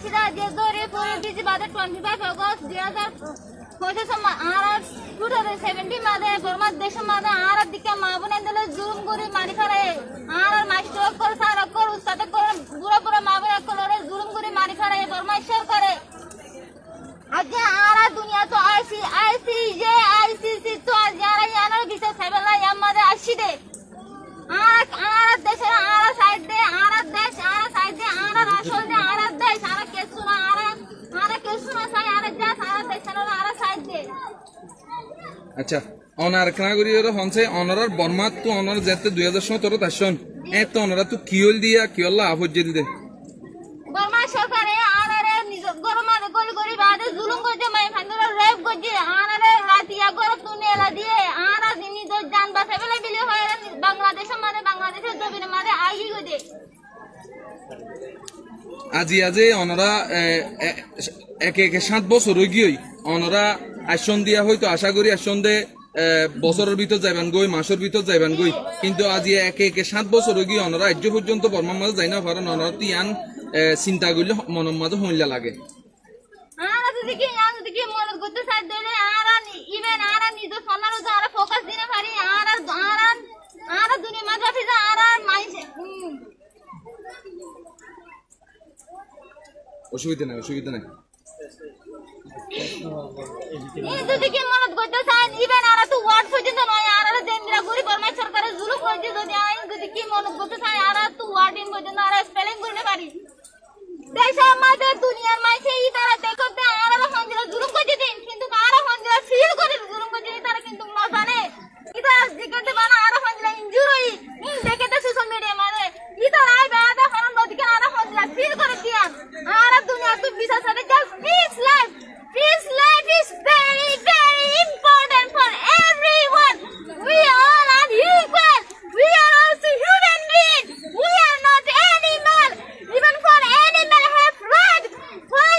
Ashida, Jezori, for busy by the 25 August, the other Hosama Arab 2017 Mother, Burma Desha Mother, Arab Dika Mabun and the Zoom Guri Marikare, Arab Master Korsara Kor, Satakor, Burapura Mabura Kolore, Zoom Guri Marikare, Burma Shakare. Aja Arab Dunia to ICJ, ICC to Ajara Yana Visa Sabala Yamada Ashide. Arab Desha, Arab side there, Arab Dash, Arab side there, Arab Ashol, Arab Dash, Arab Kesuna, Arab Kesuna, Arab Jas, Arab Dash, Arab side there. আচ্ছা honour কানাগরির হনছে অনারর Varma তো honour যেতে 2017 তাসন এত অনারা তো কিওল দিয়া কিওল্লা আফজ দিতে বর্মা সরকারে আনারে নিজ গরমারে গলি গলি বাদে জুলুম করতে মাই ফান্দরা রেপ করতে আনারে রাতিয়া গরত তুনেলা দিয়ে আনা দিনি তো জান বাসে বেলে বিলি হয় বাংলাদেশের বাংলাদেশের জমির মাঝে আইগি গদে আজি আজি অনারা এক 7 বছর হই গই অনারা আসন দিয়া হয়তো আশা করি আসন দে বছরের ভিতর যাইবান গই মাসের ভিতর যাইবান গই কিন্তু আজি এক 7 বছর হই গই অনারা আজ পর্যন্ত বর্মার মাঝে যাই না পারেন অনারা তিয়ান চিন্তা করলে মনের মাঝে হইলা লাগে আরা যদি কি মন করতে চাই দিলে আরা ইভেন আরা নিজ সন্নার যারা ফোকাস দিনে পারি আরা দুনিয়া মাঝে ফিজা আরা মাইছে অসুবিধা নাই যদি কি মন করতে চাই ইভেন আরা তো ওয়ার্ড পর্যন্ত নয় আরা দেন্দ্রা গরি বর্মা সরকারের জুলুম হইছে যদি আইন যদি কি মন করতে চাই আরা তো ওয়ার্ড ইন পর্যন্ত আরা স্পেলিং করতে পারি দেশের মাঝে দুনিয়ার মাঝে ই তারা দেখতে আরা হন্দিরা জুলুম করতে দিন কিন্তু আরা হন্দিরা ফিল করে জুলুম করতে তারা কিন্তু না জানে ইতারা জিজ্ঞাসা বানা আরা হন্দিরা ইনজুরি দেখতে সোশ্যাল মিডিয়া মানে ইতারা আই বাদা হন নদীকে আরা হন্দিরা ফিল করে দিয়া আরা দুনিয়া তো বিচার সাথে just piece life is very very important for everyone. We all are equal. We are also human beings. We are not animal. Even for animal have right. Why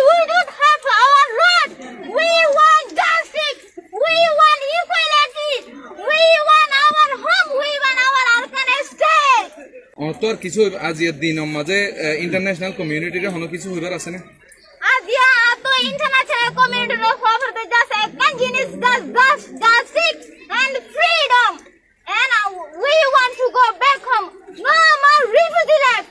we don't have our right? We want justice. We want equality. We want our home. We want our organic state. তোর কিছু আজির দিন মাঝে international কমিউনিটির হনো কিছু হইবার আছে না আজিয়া তো ইন্টারন্যাশনাল কমিউনিটির for the justice and freedom and we want to go back home. No more refugee life.